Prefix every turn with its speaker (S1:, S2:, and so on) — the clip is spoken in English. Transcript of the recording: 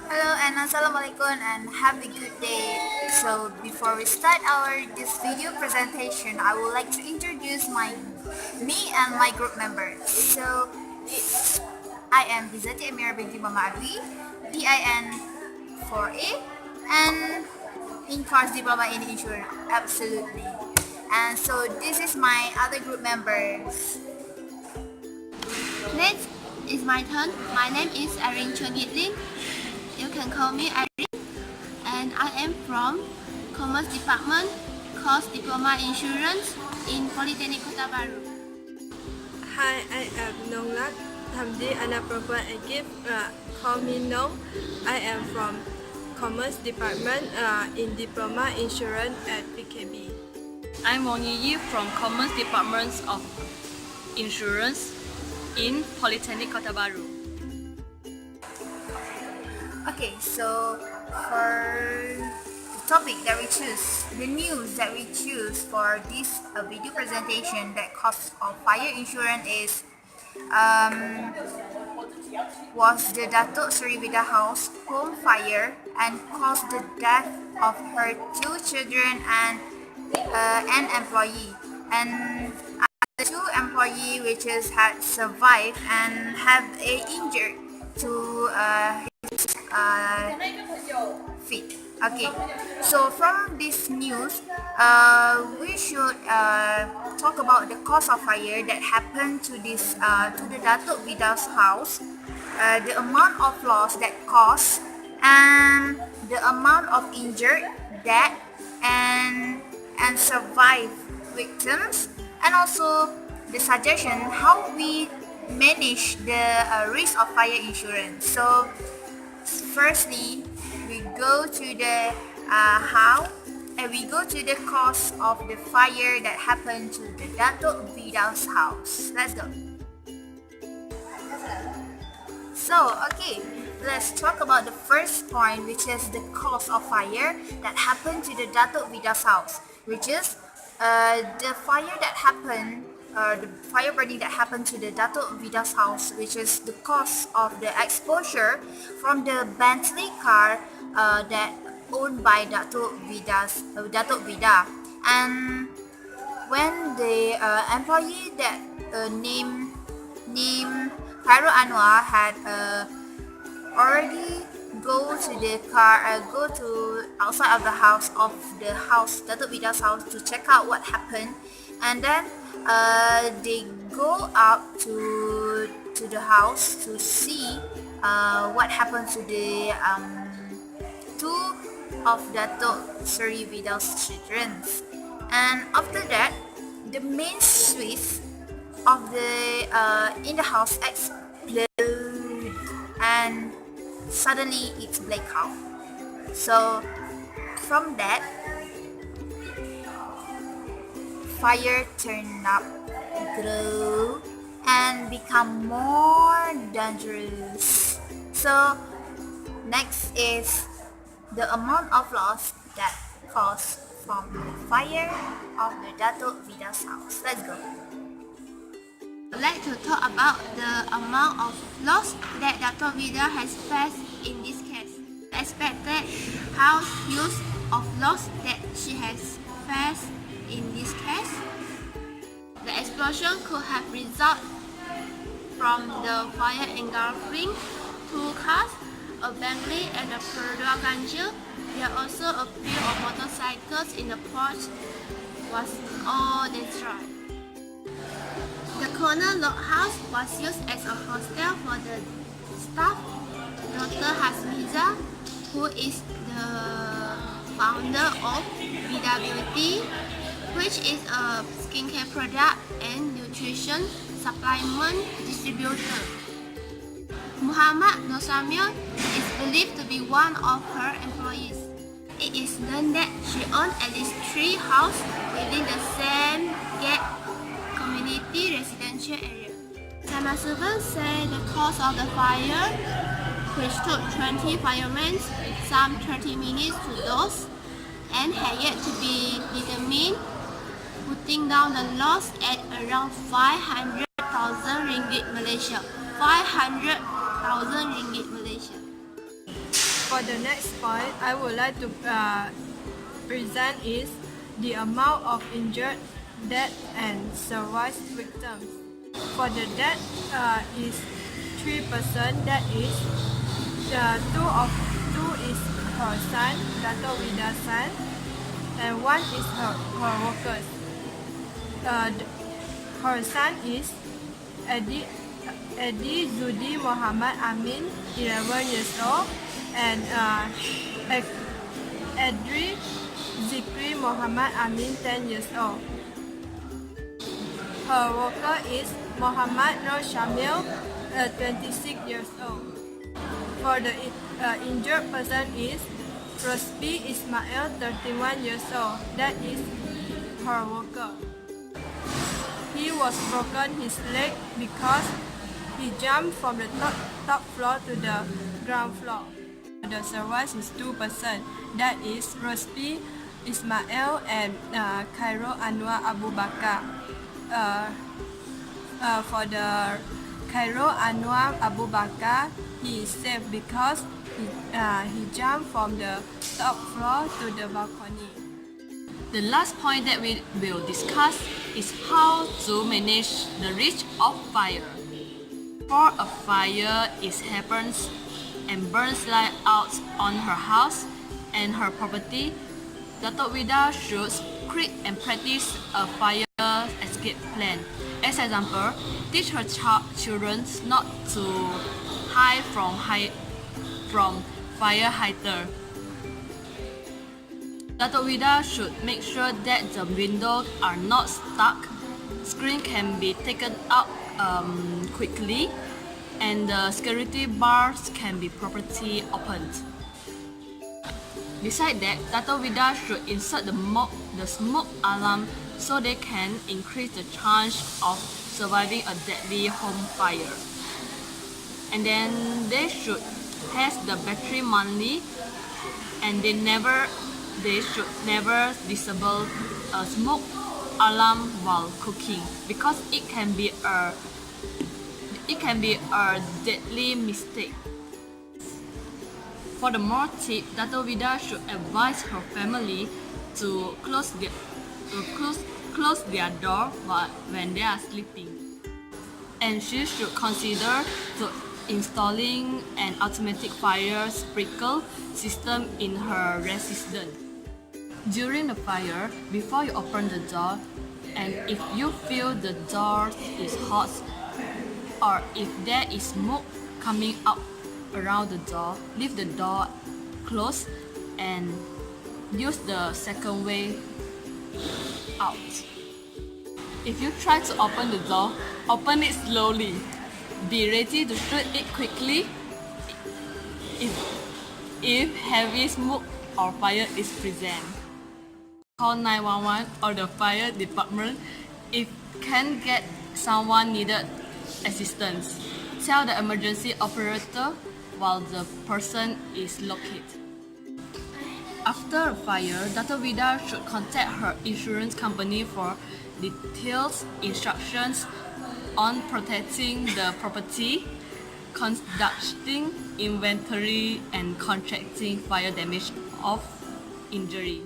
S1: Hello and assalamualaikum and have a good day. So before we start this video presentation, I would like to introduce me and my group members. So I am Bizati Amira binti Mama Alwi, DIN 4A, and in course diploma in insurance. Absolutely. And so this is my other group members.
S2: Next is my turn. My name is Erin Chun Yit Lin. You can call me Erin, and I am from Commerce Department, course Diploma Insurance in Polytechnic Kota Baru.
S3: Hi, I am Nonglat Thamdi Anapropa Agip. Call me Nong. I am from Commerce Department in Diploma Insurance at PKB.
S4: I'm Wong Yi from Commerce Department of Insurance in Polytechnic Kota Baru.
S1: Okay, so for the topic that we choose, the news that we choose for this video presentation that cost of fire insurance is was the Datuk Seri Vida House home fire and caused the death of her two children and an employee, and the two employee which is had survived and have a injured to his feet. Okay, so from this news, we should talk about the cause of fire that happened to the Datuk Vida's house, the amount of loss that caused, and the amount of injured, dead, and survived victims, and also the suggestion how we manage the risk of fire insurance. So firstly, we go to the how and we go to the cause of the fire that happened to the Datuk Vida's house. Let's go. So, okay, let's talk about the first point, which is the cause of fire that happened to the Datuk Vida's house, which is the fire that happened, the fire burning that happened to the Datuk Vida's house, which is the cause of the exposure from the Bentley car that owned by Datuk Vida, and when the employee that named Khairul Anwar had already go to the car, go to outside of the house Datuk Vida's house to check out what happened, and then they go out to the house to see what happened to the two of Datuk Seri Vida's children. And after that, the main switch of the in the house exploded, and suddenly it's blackout. So from that, fire turned up, grow, and become more dangerous. So next is the amount of loss that caused from the fire of the Datuk Vida's house. Let's go.
S2: I'd like to talk about the amount of loss that Datuk Vida has faced in this case. The expected house use of loss that she has faced in this case. The explosion could have resulted from the fire engulfing two cars, a Bentley and a Perodua Ganjil. There are also a few of motorcycles in the porch was all destroyed. The corner log house was used as a hostel for the staff. Dr. Hasmiza, who is the founder of Vida Beauty, which is a skincare product and nutrition supplement distributor. Muhammad Nosamil is believed to be one of her employees. It is known that she owned at least 3 houses within the same gate community residential area. Samasuban said the cause of the fire, which took 20 firemen some 30 minutes to douse and had yet to be determined, putting down the loss at around 500,000 ringgit Malaysia. 500,000 ringgit Malaysia.
S3: For the next point, I would like to present is the amount of injured, dead, and survived victims. For the dead is 3%. That is two is her son, Dato' Wida's son, and one is her workers. Her son is Eddie Zudi Muhammad Amin, 11 years old, and Edri Zikri Muhammad Amin, 10 years old. Her worker is Muhammad Nur Shamil, 26 years old. For the injured person is Rosbi Ismail, 31 years old. That is her worker. He was broken his leg because he jumped from the top floor to the ground floor. The survivors is 2%. That is Rosbi Ismail and Cairo Anwar Abu Bakar. For the Cairo Anwar Abu Bakar, he is safe because he jumped from the top floor to the balcony.
S4: The last point that we will discuss is how to manage the risk of fire. For a fire happens and burns light out on her house and her property, Dato' Wida should create and practice a fire escape plan. As example, teach her children not to hide from fire hider. Dato' Wida should make sure that the windows are not stuck, screen can be taken out quickly, and the security bars can be properly opened. Besides that, Dato' Wida should insert the smoke alarm so they can increase the chance of surviving a deadly home fire. And then they should test the battery monthly, and they should never disable a smoke alarm while cooking because it can be a deadly mistake. For the more tip, Dato' Wida should advise her family to close their door when they are sleeping, and she should consider installing an automatic fire sprinkler system in her residence. During the fire, before you open the door, and if you feel the door is hot or if there is smoke coming up around the door, leave the door closed and use the second way out. If you try to open the door, open it slowly. Be ready to shoot it quickly if heavy smoke or fire is present. Call 911 or the fire department if can get someone needed assistance. Tell the emergency operator while the person is located. After a fire, Dato' Wida should contact her insurance company for detailed instructions on protecting the property, conducting inventory, and contracting fire damage of injury.